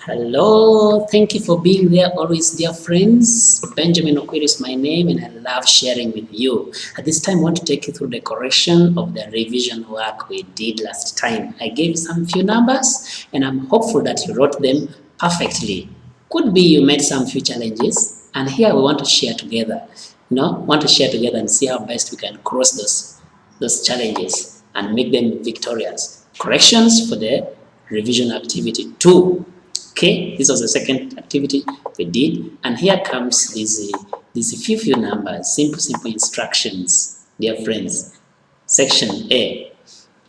Hello, thank you for being there always, dear friends. Benjamin Okwiri is my name and I love sharing with you. At this time, I want to take you through the correction of the revision work we did last time. I gave some few numbers and I'm hopeful that you wrote them perfectly. Could be you made some few challenges and here we want to share together. Want to share together and see how best we can cross those challenges and make them victorious. Corrections for the revision activity 2. Okay, this was the second activity we did, and here comes these few numbers, simple instructions, dear friends. Section A,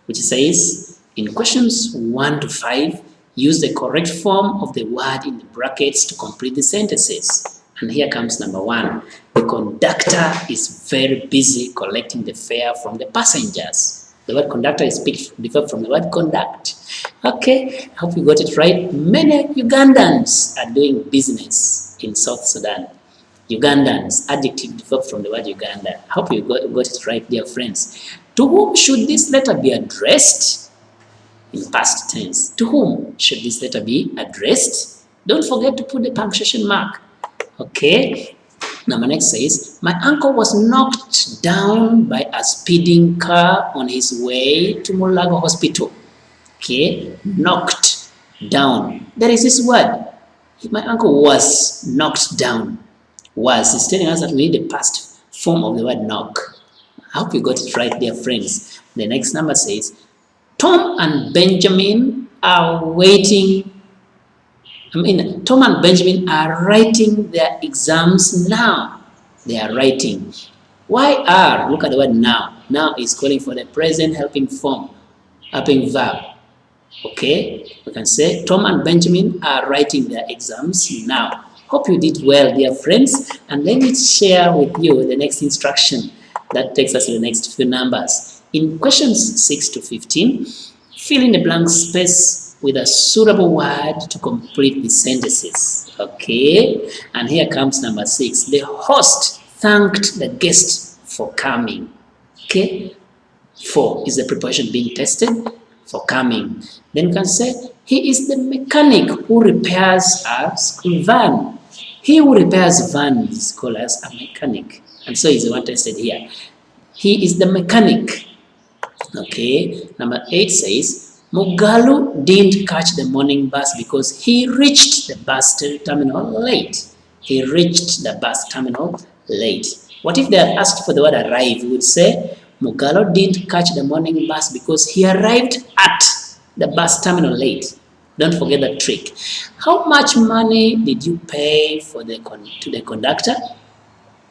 which says, in questions 1 to 5, use the correct form of the word in the brackets to complete the sentences. And here comes number 1. The conductor is very busy collecting the fare from the passengers. The word conductor is picked from the word conduct. Okay, I hope you got it right. Many Ugandans are doing business in South Sudan. Ugandans, adjective developed from the word Uganda. I hope you got it right, dear friends. To whom should this letter be addressed? In past tense. To whom should this letter be addressed? Don't forget to put the punctuation mark. Okay. Number next says, my uncle was knocked down by a speeding car on his way to Mulago Hospital. Okay, knocked down. There is this word. My uncle was knocked down. Was is telling us that we need the past form of the word knock. I hope you got it right, dear friends. The next number says, Tom and Benjamin are waiting. Tom and Benjamin are writing their exams now. They are writing. Why are? Look at the word now. Now is calling for the present helping form, helping verb. Okay, we can say Tom and Benjamin are writing their exams now. Hope you did well, dear friends. And let me share with you the next instruction that takes us to the next few numbers. In questions 6 to 15, fill in the blank space with a suitable word to complete the sentences. Okay, and here comes number 6. The host thanked the guest for coming. Okay, for is the preposition being tested for coming. Then you can say, he is the mechanic who repairs a school van. He who repairs van is called as a mechanic. And so is the one tested here. He is the mechanic. Okay, number 8 says, Mugalu didn't catch the morning bus because he reached the bus terminal late. He reached the bus terminal late. What if they had asked for the word arrive? We would say, Mugalu didn't catch the morning bus because he arrived at the bus terminal late. Don't forget that trick. How much money did you pay to the conductor?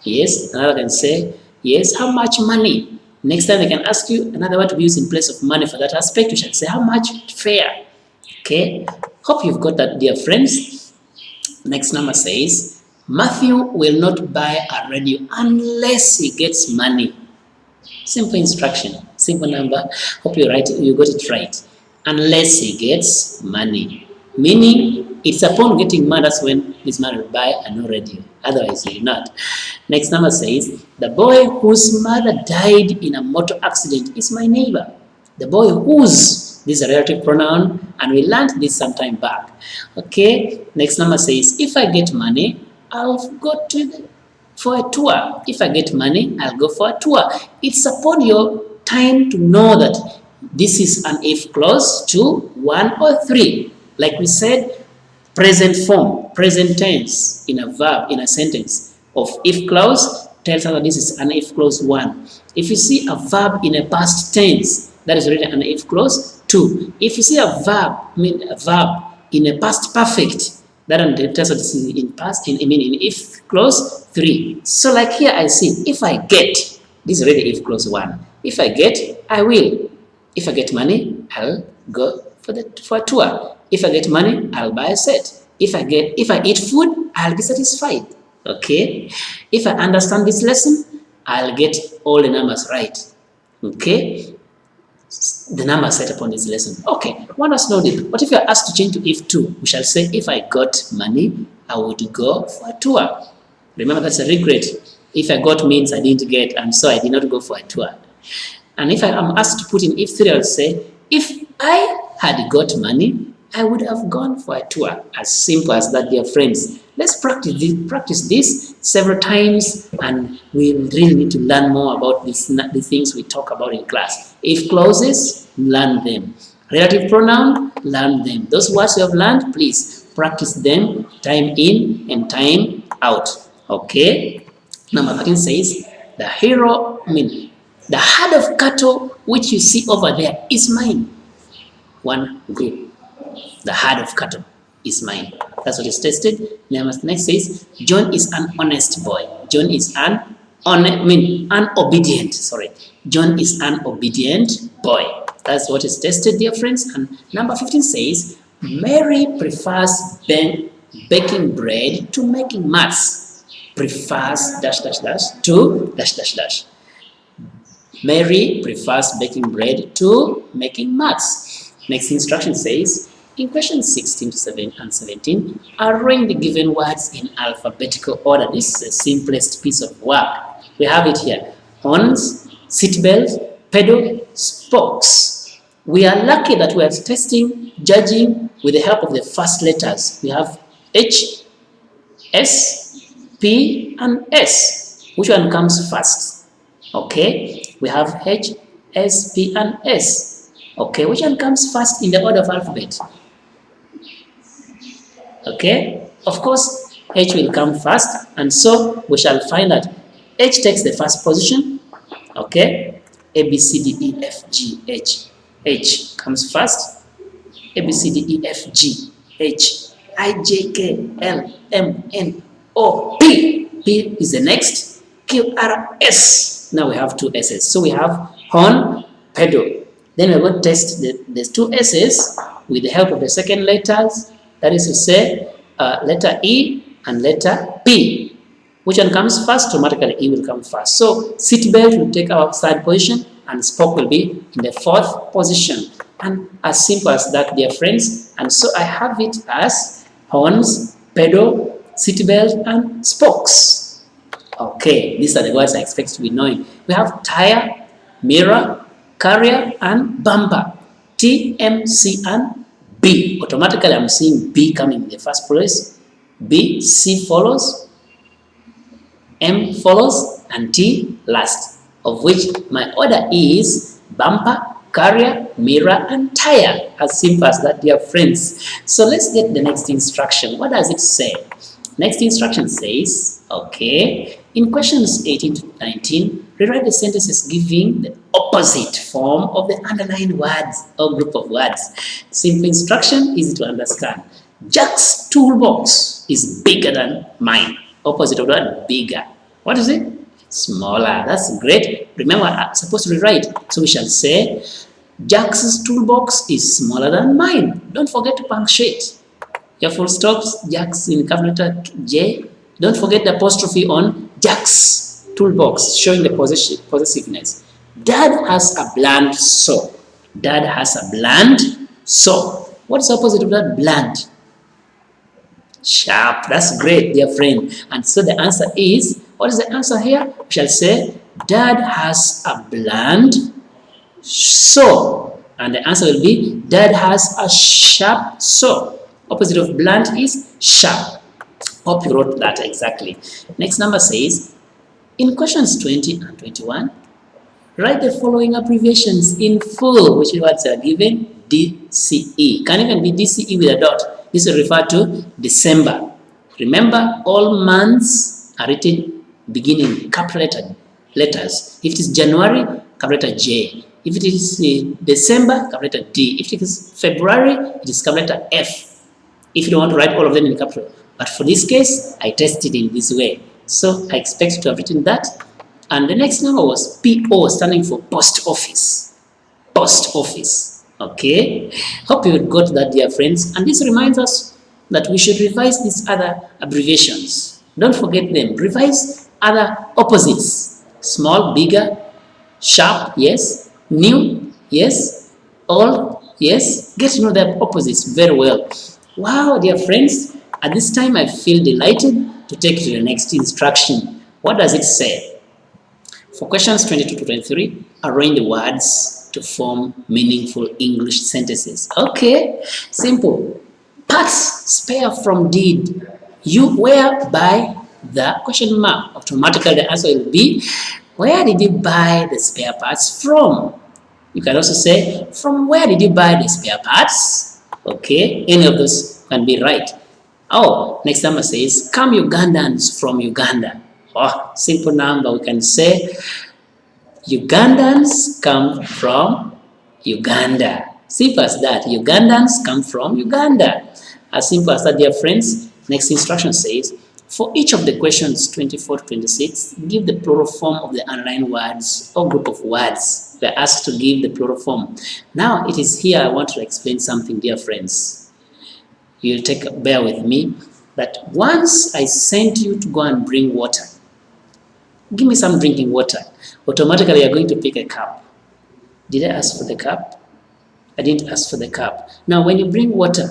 Yes, another can say, yes, how much money? Next time they can ask you another word to be used in place of money for that aspect. You should say, how much fare? Okay, hope you've got that, dear friends. Next number says, Matthew will not buy a radio unless he gets money. Simple instruction, simple number. Hope you got it right. Unless he gets money. Meaning, it's upon getting money, that's when this man will buy a new radio. Otherwise, he will not. Next number says, the boy whose mother died in a motor accident is my neighbor. The boy whose, this is a relative pronoun, and we learned this some time back. Okay, next number says, if I get money, I'll go for a tour. If I get money, I'll go for a tour. It's upon your time to know that this is an if clause to 1 or 3. Like we said, present form, present tense in a verb, in a sentence of if clause tells us that this is an if clause 1. If you see a verb in a past tense, that is already an if clause 2. If you see a verb in a past perfect, that tells us this is in past, in if clause 3. So like here I see, if I get, this is already if clause 1. If I get, I will. If I get money, I'll go for a tour. If I get money, I'll buy a set. If I eat food, I'll be satisfied. Okay? If I understand this lesson, I'll get all the numbers right. Okay? The numbers set upon this lesson. Okay, one us know this. What if you are asked to change to if 2? We shall say, if I got money, I would go for a tour. Remember, that's a regret. If I got means I didn't get, and so I did not go for a tour. And if I am asked to put in if 3, I'll say, if I had got money, I would have gone for a tour. As simple as that, dear friends. Let's practice this several times, and we really need to learn more about the things we talk about in class. If clauses, learn them. Relative pronoun, learn them. Those words you have learned, please practice them time in and time out. Okay? Number 13 says, the herd of cattle which you see over there is mine. One group. The herd of cattle is mine. That's what is tested. Next says, John is an honest boy. John is unobedient. Sorry. John is an obedient boy. That's what is tested, dear friends. And number 15 says, Mary prefers baking bread to making maths. Prefers ... to ... Mary prefers baking bread to making maths. Next instruction says, in questions 16 to 17, arrange the given words in alphabetical order. This is the simplest piece of work. We have it here. Horns, seatbelt, pedal, spokes. We are lucky that we are judging with the help of the first letters. We have H, S, P, and S. Which one comes first? Okay, we have H, S, P, and S. Okay, which one comes first in the order of alphabet? Okay, of course, H will come first, and so we shall find that H takes the first position. Okay, A, B, C, D, E, F, G, H. H comes first. A, B, C, D, E, F, G, H. I, J, K, L, M, N, O, P. P is the next. Q, R, S. Now we have two S's. So we have horn, pedal. Then we're going to test the two S's with the help of the second letters. That is to say, letter E and letter P. Which one comes first? Automatically E will come first. So seatbelt will take our third position, and spoke will be in the fourth position. And as simple as that, dear friends. And so I have it as horns, pedal, seatbelt, and spokes. Okay, these are the words I expect to be knowing. We have tire, mirror, carrier, and bumper. T, M, C, and B. Automatically, I'm seeing B coming in the first place. B, C follows, M follows, and T last, of which my order is bumper, carrier, mirror, and tire. As simple as that, dear friends. So let's get the next instruction. What does it say? Next instruction says, okay, in questions 18 to 19, rewrite the sentences giving the opposite form of the underlined words or group of words. Simple instruction, easy to understand. Jack's toolbox is bigger than mine. Opposite of that, bigger. What is it? Smaller. That's great. Remember, I'm supposed to rewrite. So we shall say, Jack's toolbox is smaller than mine. Don't forget to punctuate. Your full stops, Jack's in capital letter J. Don't forget the apostrophe on Jack's toolbox, showing the possessiveness. Dad has a bland saw. Dad has a bland saw. What's the opposite of that? Bland. Sharp. That's great, dear friend. And so the answer is, what is the answer here? We shall say, Dad has a bland saw. And the answer will be, Dad has a sharp saw. Opposite of blunt is sharp. Hope you wrote that exactly. Next number says, in questions 20 and 21, write the following abbreviations in full, which words are given. DCE. Can even be DCE with a dot. This will refer to December. Remember, all months are written beginning capital letters. If it is January, capital letter J. If it is December, capital letter D. If it is February, it is capital letter F. If you don't want to write all of them in capital. But for this case, I tested in this way. So I expect to have written that. And the next number was PO, standing for post office. Post office. Okay. Hope you got that, dear friends. And this reminds us that we should revise these other abbreviations. Don't forget them. Revise other opposites. Small, bigger, sharp, yes. New, yes. Old, yes. Get to know their opposites very well. Wow, dear friends, at this time I feel delighted to take you to the next instruction. What does it say? For questions 22 to 23, arrange the words to form meaningful English sentences. Okay, simple. Parts, spare from did. You were by the question mark. Automatically the answer will be, where did you buy the spare parts from? You can also say, from where did you buy the spare parts? Okay, any of those can be right. Oh, next number says, come Ugandans from Uganda. Oh, simple number. We can say, Ugandans come from Uganda. Simple as that. Ugandans come from Uganda. As simple as that, dear friends. Next instruction says, for each of the questions 24 to 26, give the plural form of the underlined words or group of words. We are asked to give the plural form. Now, it is here I want to explain something, dear friends. You'll bear with me, that once I sent you to go and bring water, give me some drinking water, automatically you're going to pick a cup. Did I ask for the cup? I didn't ask for the cup. Now, when you bring water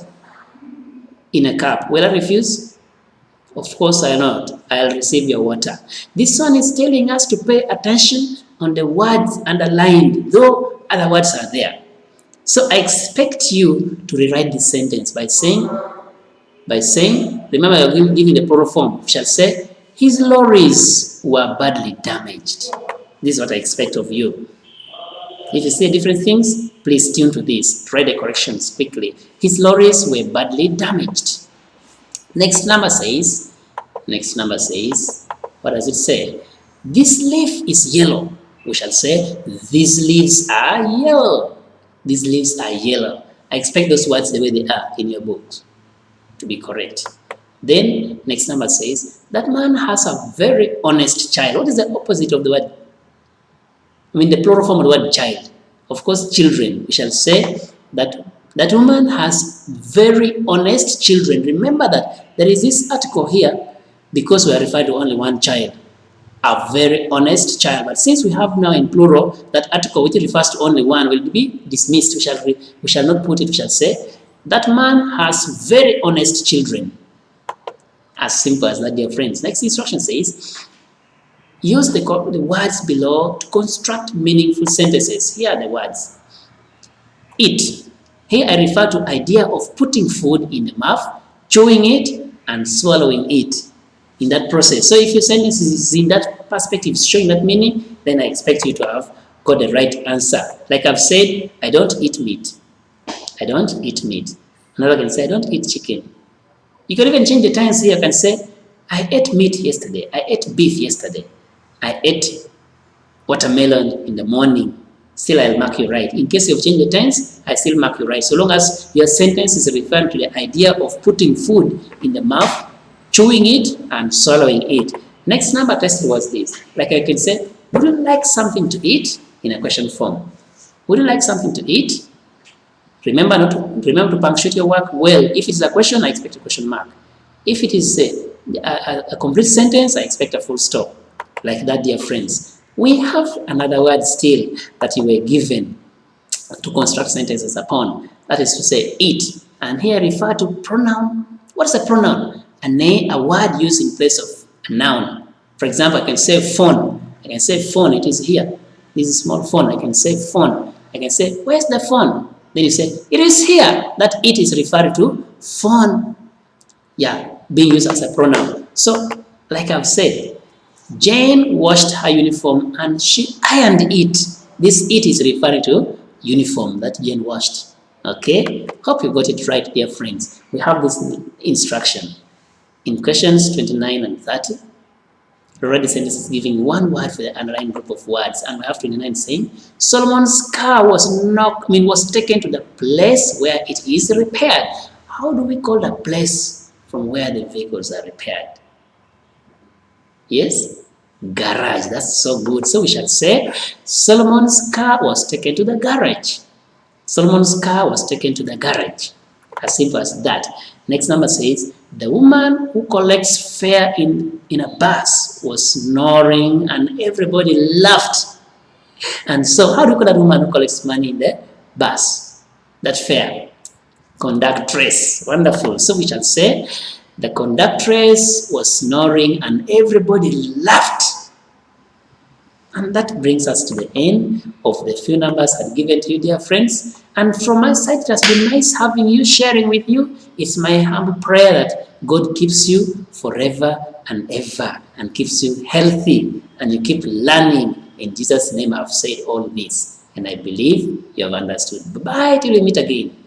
in a cup, will I refuse? Of course I not. I'll receive your water. This one is telling us to pay attention on the words underlined, though other words are there. So I expect you to rewrite this sentence by saying, remember you're giving the plural form, we shall say, his lorries were badly damaged. This is what I expect of you. If you say different things, please tune to this. Try the corrections quickly. His lorries were badly damaged. Next number says, what does it say? This leaf is yellow. We shall say, these leaves are yellow. These leaves are yellow. I expect those words the way they are in your books to be correct. Then, next number says, that man has a very honest child. What is the opposite of the word? I mean, the plural form of the word child. Of course, children. We shall say that that woman has very honest children. Remember that there is this article here because we are referring to only one child. A very honest child. But since we have now in plural, that article which refers to only one will be dismissed. We shall not put it. We shall say, that man has very honest children. As simple as that, dear friends. Next instruction says, use the words below to construct meaningful sentences. Here are the words. Eat. Here I refer to idea of putting food in the mouth, chewing it, and swallowing it in that process. So if your sentence is in that perspective, showing that meaning, then I expect you to have got the right answer. Like I've said, I don't eat meat. I don't eat meat. Another can say, I don't eat chicken. You can even change the tense here. You can say, I ate meat yesterday. I ate beef yesterday. I ate watermelon in the morning. Still, I'll mark you right. In case you've changed the tense, I still mark you right. So long as your sentence is referring to the idea of putting food in the mouth, chewing it, and swallowing it. Next number test was this. Like I can say, would you like something to eat? In a question form. Would you like something to eat? Remember to punctuate your work well. If it's a question, I expect a question mark. If it is a complete sentence, I expect a full stop. Like that, dear friends. We have another word still that you were given to construct sentences upon. That is to say, eat. And here I refer to pronoun. What is a pronoun? A word used in place of a noun. For example, I can say phone. I can say phone, it is here. This is small phone. I can say phone. I can say, where's the phone? Then you say, it is here. That it is referred to phone. Yeah, being used as a pronoun. So, like I've said, Jane washed her uniform and she ironed it. This it is referring to uniform that Jane washed. Okay? Hope you got it right, dear friends. We have this instruction. In questions 29 and 30, already sentences giving one word for the underlying group of words. And we have 29 saying, Solomon's car was taken to the place where it is repaired. How do we call the place from where the vehicles are repaired? Yes? Garage. That's so good. So we shall say, Solomon's car was taken to the garage. Solomon's car was taken to the garage. As simple as that. Next number says, the woman who collects fare in a bus was snoring and everybody laughed. And so how do you call that woman who collects money in the bus? That fare. Conductress. Wonderful. So we shall say, the conductress was snoring and everybody laughed. And that brings us to the end of the few numbers I've given to you, dear friends. And from my side, it has been nice having you, sharing with you. It's my humble prayer that God keeps you forever and ever and keeps you healthy and you keep learning. In Jesus' name, I've said all this. And I believe you have understood. Bye till we meet again.